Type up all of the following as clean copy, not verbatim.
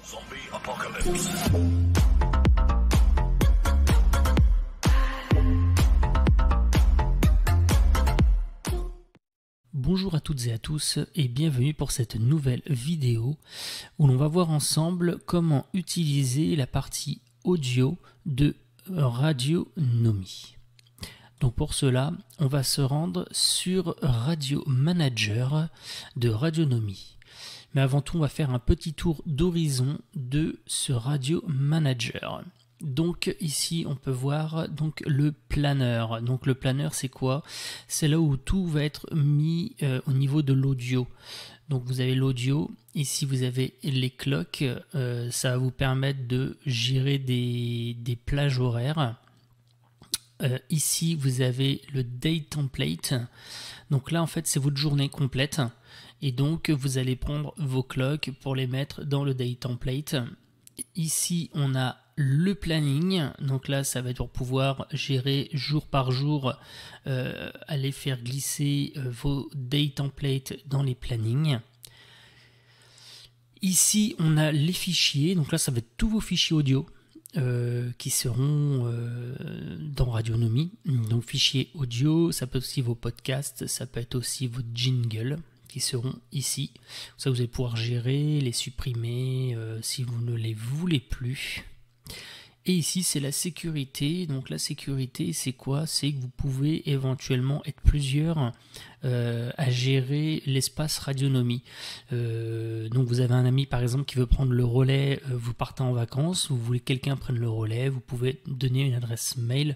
Zombie Apocalypse. Bonjour à toutes et à tous et bienvenue pour cette nouvelle vidéo où l'on va voir ensemble comment utiliser la partie audio de Radionomie. Donc pour cela, on va se rendre sur Radio Manager de Radionomie. Mais avant tout, on va faire un petit tour d'horizon de ce Radio Manager. Donc ici, on peut voir donc le planeur. Donc le planeur, c'est quoi? C'est là où tout va être mis au niveau de l'audio. Donc vous avez l'audio. Ici, vous avez les cloques. Ça va vous permettre de gérer des plages horaires. Ici, vous avez le day template. Donc là, en fait, c'est votre journée complète. Et donc, vous allez prendre vos cloques pour les mettre dans le day template. Ici, on a le planning. Donc là, ça va être pour pouvoir gérer jour par jour, aller faire glisser vos day templates dans les plannings. Ici, on a les fichiers. Donc là, ça va être tous vos fichiers audio qui seront dans Radionomie. Donc fichiers audio, ça peut être aussi vos podcasts, ça peut être aussi vos jingles qui seront ici. Ça, vous allez pouvoir gérer, les supprimer si vous ne les voulez plus. Et ici, c'est la sécurité. Donc la sécurité, c'est quoi? C'est que vous pouvez éventuellement être plusieurs à gérer l'espace Radionomie. Donc vous avez un ami, par exemple, qui veut prendre le relais, vous partez en vacances, vous voulez que quelqu'un prenne le relais, vous pouvez donner une adresse mail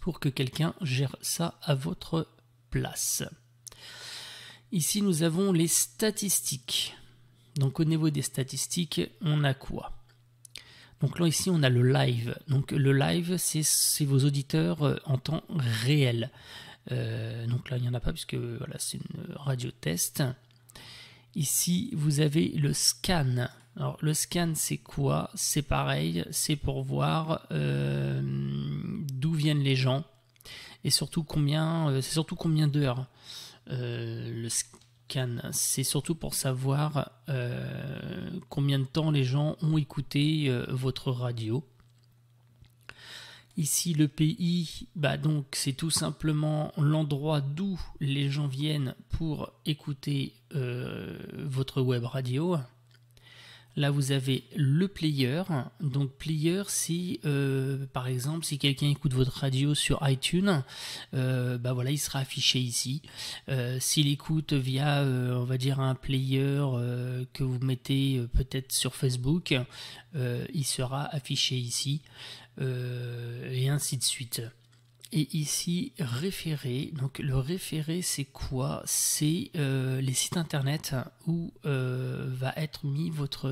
pour que quelqu'un gère ça à votre place. Ici, nous avons les statistiques. Donc au niveau des statistiques, on a quoi? Donc là, ici, on a le live. Donc le live, c'est vos auditeurs en temps réel. Donc là, il n'y en a pas puisque voilà, c'est une radio test. Ici, vous avez le scan. Alors le scan, c'est quoi? C'est pareil, c'est pour voir d'où viennent les gens et surtout combien d'heures. Le scan, c'est surtout pour savoir combien de temps les gens ont écouté votre radio. Ici, le pays, donc c'est tout simplement l'endroit d'où les gens viennent pour écouter votre web radio. Là, vous avez le player. Donc, player, c'est par exemple, si quelqu'un écoute votre radio sur iTunes, voilà, il sera affiché ici. S'il écoute via, on va dire, un player que vous mettez peut-être sur Facebook, il sera affiché ici, et ainsi de suite. Et ici, référé. Donc le référé, c'est quoi? C'est les sites internet où va être mis votre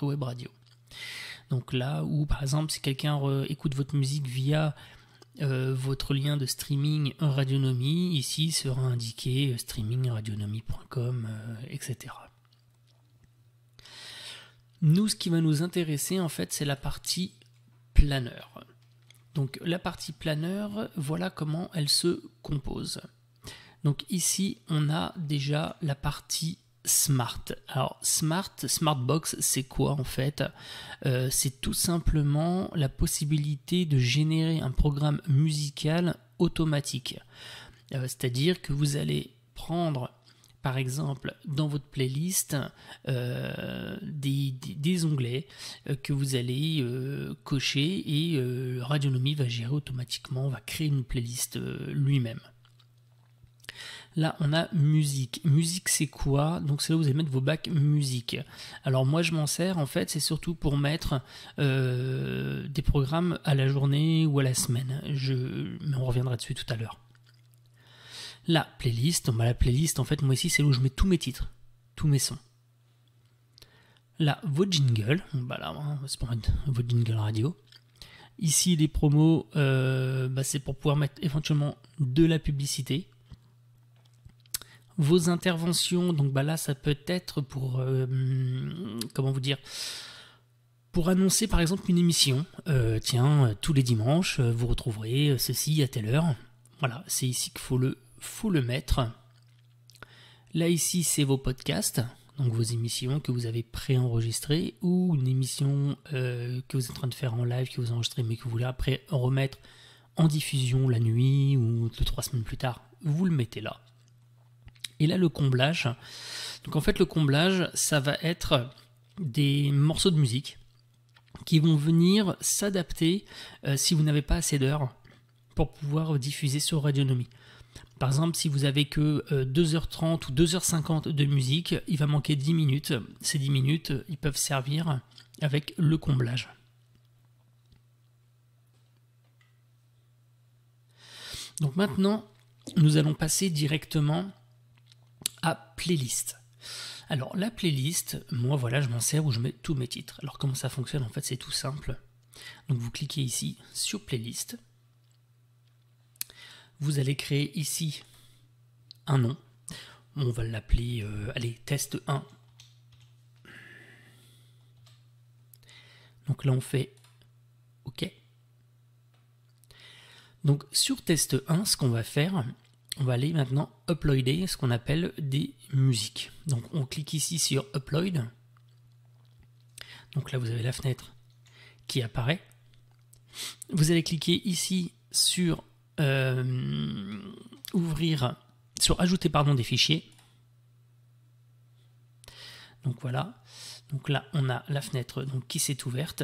web radio. Donc là où, par exemple, si quelqu'un écoute votre musique via votre lien de streaming Radionomie, ici sera indiqué streamingradionomie.com, etc. Nous, ce qui va nous intéresser, en fait, c'est la partie planeur. Donc la partie planeur, voilà comment elle se compose. Donc ici, on a déjà la partie Smart. Alors Smartbox, c'est quoi en fait? C'est tout simplement la possibilité de générer un programme musical automatique. C'est-à-dire que vous allez prendre, par exemple, dans votre playlist, des onglets que vous allez cocher et Radionomie va gérer automatiquement, va créer une playlist lui-même. Là, on a musique. Musique, c'est quoi? Donc, c'est là où vous allez mettre vos bacs musique. Alors, moi, je m'en sers, en fait, c'est surtout pour mettre des programmes à la journée ou à la semaine. Mais on reviendra dessus tout à l'heure. La playlist, la playlist, en fait, moi ici, c'est là où je mets tous mes titres, tous mes sons. Là, vos jingles, c'est pour mettre vos jingles radio. Ici, les promos, c'est pour pouvoir mettre éventuellement de la publicité. Vos interventions, donc là, ça peut être pour, pour annoncer par exemple une émission. Tous les dimanches, vous retrouverez ceci à telle heure. Voilà, c'est ici qu'il faut le mettre. Là, ici, c'est vos podcasts. donc vos émissions que vous avez préenregistrées ou une émission que vous êtes en train de faire en live, que vous enregistrez mais que vous voulez après remettre en diffusion la nuit ou 2-3 semaines plus tard, vous le mettez là. Et là, le comblage. Donc en fait, le comblage, ça va être des morceaux de musique qui vont venir s'adapter si vous n'avez pas assez d'heures pour pouvoir diffuser sur Radionomie. Par exemple, si vous avez que 2h30 ou 2h50 de musique, il va manquer 10 minutes. Ces 10 minutes, ils peuvent servir avec le comblage. Donc maintenant, nous allons passer directement à playlist. Alors la playlist, moi voilà, je m'en sers où je mets tous mes titres. Alors comment ça fonctionne? En fait, c'est tout simple. Donc vous cliquez ici sur playlist. Vous allez créer ici un nom. On va l'appeler, allez, test 1. Donc là on fait OK. Donc sur test 1, ce qu'on va faire, on va aller maintenant uploader ce qu'on appelle des musiques. Donc on clique ici sur upload. Donc là vous avez la fenêtre qui apparaît. Vous allez cliquer ici sur ajouter des fichiers. Donc voilà. Donc là on a la fenêtre donc, qui s'est ouverte.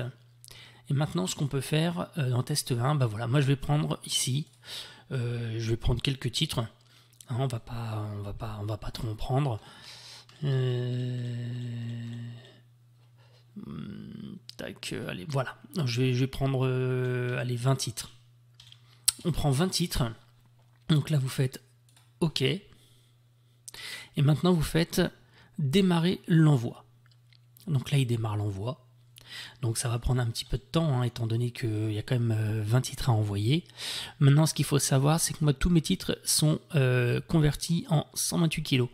Et maintenant ce qu'on peut faire dans test 1, bah voilà, moi je vais prendre ici. Je vais prendre quelques titres. Hein, on va pas trop en prendre. Allez, voilà. Je vais prendre 20 titres. On prend 20 titres. Donc là, vous faites OK. Et maintenant, vous faites démarrer l'envoi. Donc là, il démarre l'envoi. Donc ça va prendre un petit peu de temps, hein, étant donné qu'il y a quand même 20 titres à envoyer. Maintenant, ce qu'il faut savoir, c'est que moi, tous mes titres sont convertis en 128 kg.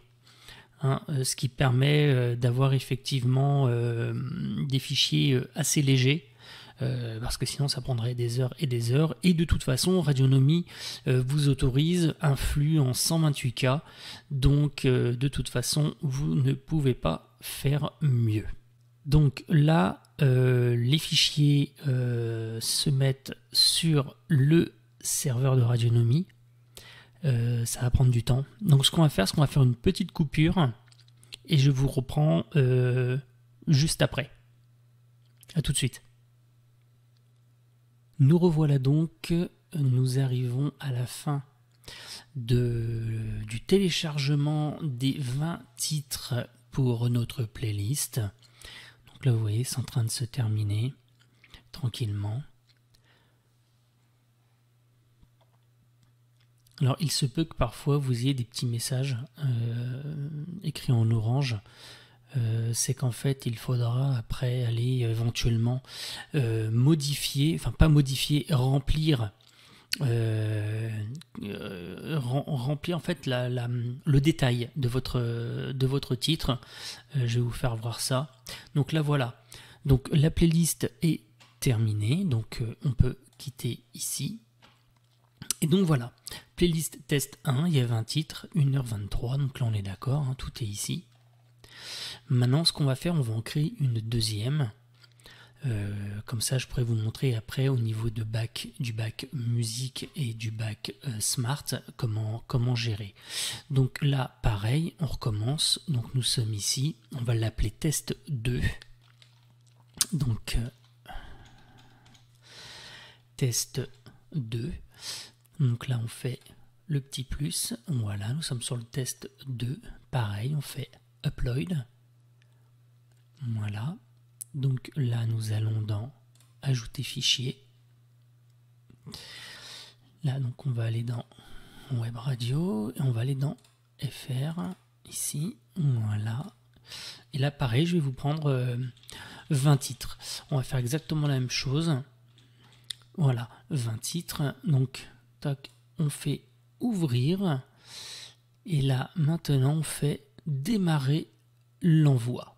Hein, ce qui permet d'avoir effectivement des fichiers assez légers, parce que sinon ça prendrait des heures et des heures. Et de toute façon, Radionomie vous autorise un flux en 128K, donc de toute façon, vous ne pouvez pas faire mieux. Donc là, les fichiers se mettent sur le serveur de Radionomie. Ça va prendre du temps. Donc ce qu'on va faire, c'est qu'on va faire une petite coupure et je vous reprends juste après. À tout de suite. Nous revoilà donc, nous arrivons à la fin du téléchargement des 20 titres pour notre playlist. Donc là vous voyez, c'est en train de se terminer tranquillement. Alors il se peut que parfois vous ayez des petits messages écrits en orange. C'est qu'en fait il faudra après aller éventuellement modifier, enfin pas modifier, remplir en fait le détail de votre titre. Je vais vous faire voir ça. Donc là voilà, donc la playlist est terminée, donc on peut quitter ici. Et donc voilà, playlist test 1, il y a 20 titres, 1h23, donc là on est d'accord, hein, tout est ici. Maintenant ce qu'on va faire, on va en créer une deuxième. Comme ça je pourrais vous montrer après au niveau du bac musique et du bac smart comment gérer. Donc là pareil, on recommence, donc nous sommes ici, on va l'appeler test 2. Donc test 2. Donc là on fait le petit plus, voilà, nous sommes sur le test 2, pareil, on fait upload, voilà, donc là nous allons dans ajouter fichier, là donc on va aller dans web radio, et on va aller dans FR, ici, voilà, et là pareil, je vais vous prendre 20 titres, on va faire exactement la même chose, voilà, 20 titres, donc tac, on fait ouvrir et là maintenant on fait démarrer l'envoi.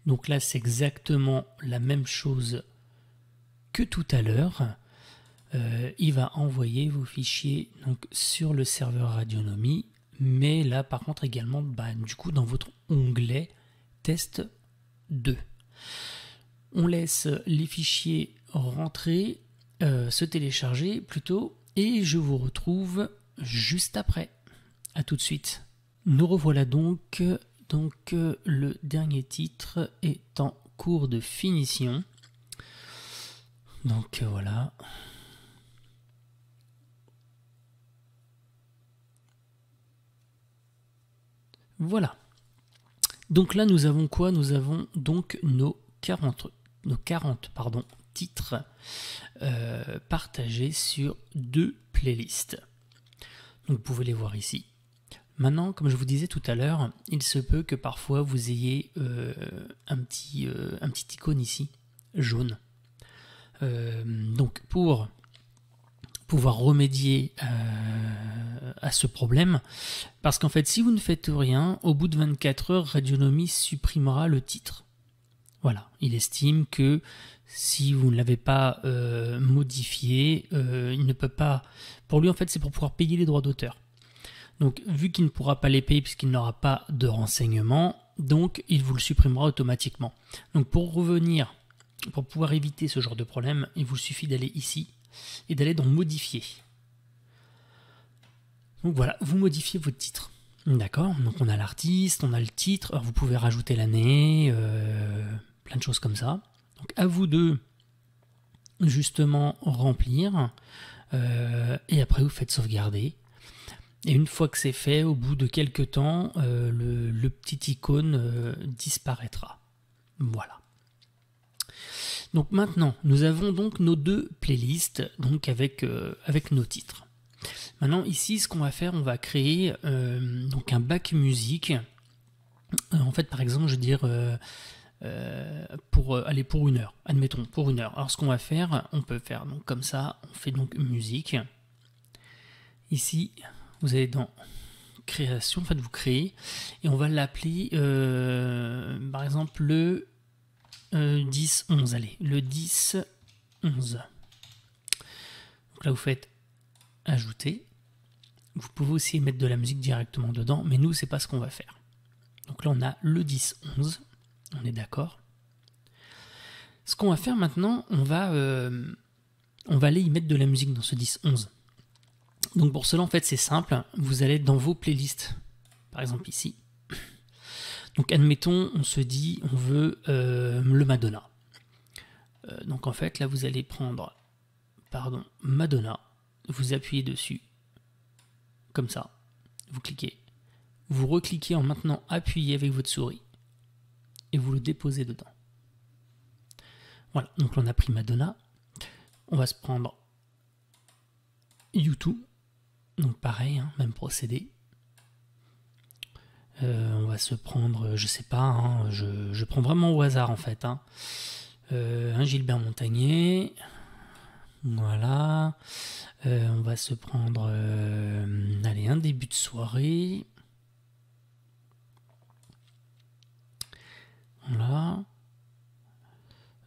Donc là c'est exactement la même chose que tout à l'heure. Il va envoyer vos fichiers donc sur le serveur Radionomie mais là par contre également du coup dans votre onglet test 2. On laisse les fichiers rentrer, se télécharger plutôt, et je vous retrouve juste après. A tout de suite. Nous revoilà donc le dernier titre est en cours de finition. Donc voilà. Voilà. Donc là nous avons quoi? Nous avons donc nos 40 titres partagés sur 2 playlists. Donc vous pouvez les voir ici. Maintenant, comme je vous disais tout à l'heure, il se peut que parfois vous ayez un petit icône ici, jaune. Donc pour pouvoir remédier à ce problème, parce qu'en fait si vous ne faites rien, au bout de 24 heures, Radionomie supprimera le titre. Voilà, il estime que si vous ne l'avez pas modifié, il ne peut pas... Pour lui en fait c'est pour pouvoir payer les droits d'auteur. Donc vu qu'il ne pourra pas les payer puisqu'il n'aura pas de renseignements, donc il vous le supprimera automatiquement. Donc pour pouvoir éviter ce genre de problème, il vous suffit d'aller ici et d'aller dans modifier. Donc voilà, vous modifiez votre titre. D'accord, donc on a l'artiste, on a le titre, alors vous pouvez rajouter l'année, plein de choses comme ça. Donc à vous de justement remplir, et après vous faites sauvegarder. Et une fois que c'est fait, au bout de quelques temps, le petit icône disparaîtra. Voilà. Donc maintenant, nous avons donc nos 2 playlists donc avec nos titres. Maintenant ici, ce qu'on va faire, on va créer donc un bac musique. En fait, par exemple, je veux dire pour 1 heure. Admettons pour 1 heure. Alors ce qu'on va faire, on peut faire donc comme ça. On fait donc musique. Ici, vous allez dans création. En fait, vous créez et on va l'appeler par exemple le 10-11. Allez, le 10-11. Donc là, vous faites ajouter. Vous pouvez aussi mettre de la musique directement dedans, mais nous, c'est pas ce qu'on va faire. Donc là, on a le 10-11. On est d'accord. Ce qu'on va faire maintenant, on va aller y mettre de la musique dans ce 10-11. Donc pour cela, en fait, c'est simple. Vous allez dans vos playlists. Par exemple ici. Donc admettons, on se dit, on veut le Madonna. Donc en fait, là, vous allez prendre, Madonna. Vous appuyez dessus. Comme ça. Vous cliquez. Vous recliquez en maintenant appuyé avec votre souris. Et vous le déposez dedans. Voilà. Donc on a pris Madonna. On va se prendre U2. Donc pareil, hein, même procédé. On va se prendre, je sais pas, hein, je prends vraiment au hasard en fait. Hein. Un Gilbert Montagné. Voilà. On va se prendre allez, un début de soirée. Voilà.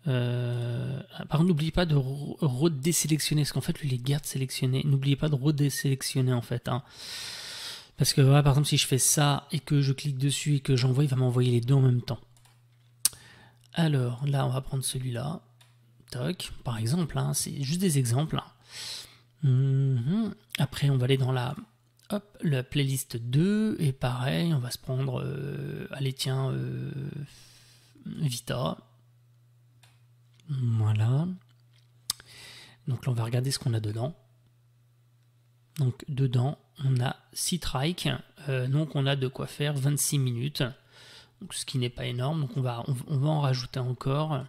Par contre, n'oubliez pas de redésélectionner, parce qu'en fait, lui, les garde sélectionnés. N'oubliez pas de redésélectionner, en fait. Hein. Parce que, voilà, par exemple, si je fais ça et que je clique dessus et que j'envoie, il va m'envoyer les deux en même temps. Alors, là, on va prendre celui-là. Toc, par exemple, hein, c'est juste des exemples. Après, on va aller dans la playlist 2, et pareil, on va se prendre, allez, tiens, Vita. Voilà. Donc là, on va regarder ce qu'on a dedans. Donc, dedans, on a 6 trikes. Donc, on a de quoi faire 26 minutes. Donc, ce qui n'est pas énorme. Donc, on va en rajouter encore.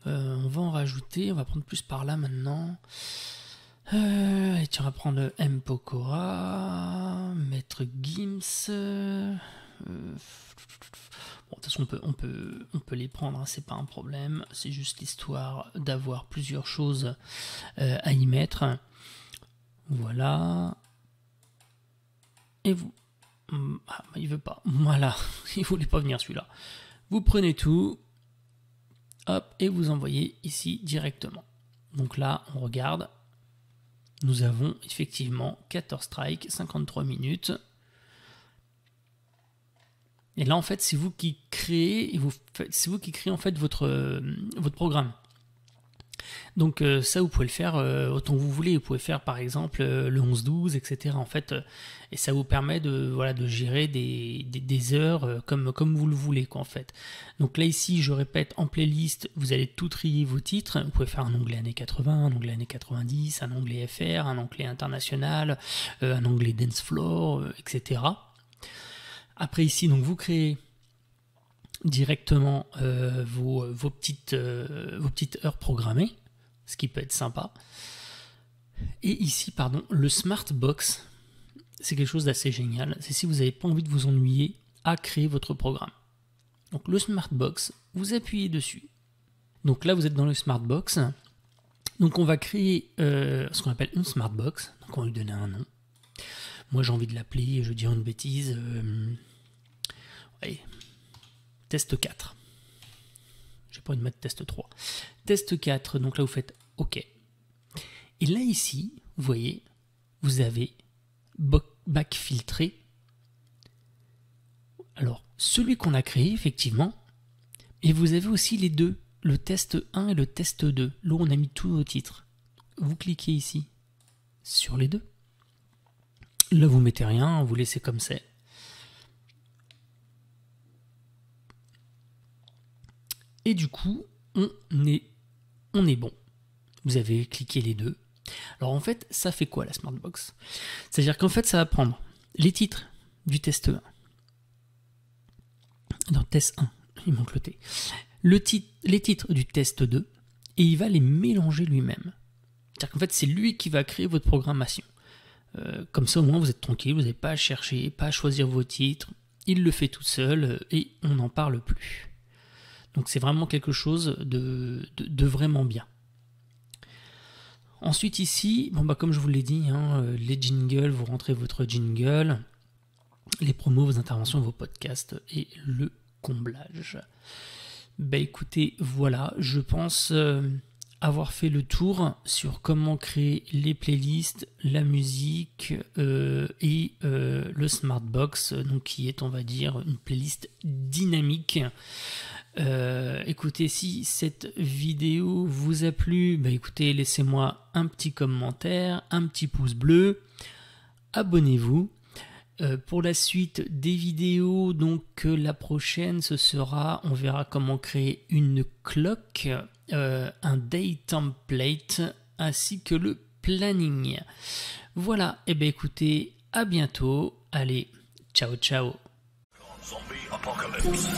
On va prendre plus par là maintenant. Et tu vas prendre M. Pokora, Maître Gims. Bon, de toute façon, on peut les prendre, hein, c'est pas un problème. C'est juste l'histoire d'avoir plusieurs choses à y mettre. Voilà. Et vous. Ah, il veut pas. Voilà. Il voulait pas venir celui-là. Vous prenez tout. Hop, et vous envoyez ici directement. Donc là, on regarde. nous avons effectivement 14 strikes, 53 minutes. Et là, en fait, c'est vous qui créez, c'est vous qui créez en fait votre programme. Donc ça, vous pouvez le faire autant que vous voulez. Vous pouvez faire par exemple le 11-12, etc. En fait, et ça vous permet de gérer des heures comme vous le voulez, quoi, en fait. Donc là, ici, je répète, en playlist, vous allez tout trier vos titres. Vous pouvez faire un onglet années 80, un onglet années 90, un onglet FR, un onglet international, un onglet dance floor, etc. Après ici, donc vous créez directement vos petites heures programmées, ce qui peut être sympa. Et ici, le Smart Box, c'est quelque chose d'assez génial. C'est si vous n'avez pas envie de vous ennuyer à créer votre programme. Donc le Smart Box, vous appuyez dessus. Donc là, vous êtes dans le Smart Box. Donc on va créer ce qu'on appelle une Smart Box. Donc on va lui donner un nom. Moi, j'ai envie de l'appeler, je dirais une bêtise, test 4. J'ai pas envie de mettre test 3. Test 4, donc là, vous faites OK. Et là, ici, vous voyez, vous avez back filtré. Alors, celui qu'on a créé, effectivement, et vous avez aussi les deux, le test 1 et le test 2. Là, on a mis tous nos titres. Vous cliquez ici sur les deux. Là, vous mettez rien, vous laissez comme c'est. Et du coup, on est bon. Vous avez cliqué les deux. Alors en fait, ça fait quoi la Smartbox? C'est-à-dire qu'en fait, ça va prendre les titres du test 1. Dans test 1, il manque le T. Les titres du test 2, et il va les mélanger lui-même. C'est-à-dire qu'en fait, c'est lui qui va créer votre programmation. Comme ça, au moins, vous êtes tranquille, vous n'avez pas à chercher, pas à choisir vos titres. Il le fait tout seul et on n'en parle plus. Donc, c'est vraiment quelque chose de vraiment bien. Ensuite, ici, comme je vous l'ai dit, les jingles, vous rentrez votre jingle, les promos, vos interventions, vos podcasts et le comblage. Écoutez, voilà, je pense avoir fait le tour sur comment créer les playlists, la musique et le Smartbox, donc qui est, on va dire, une playlist dynamique. Écoutez, si cette vidéo vous a plu, écoutez, laissez-moi un petit commentaire, un petit pouce bleu, abonnez-vous. Pour la suite des vidéos, donc la prochaine, ce sera, on verra comment créer une clock, un day template, ainsi que le planning. Voilà, et écoutez, à bientôt. Allez, ciao ciao. Zombie Apocalypse.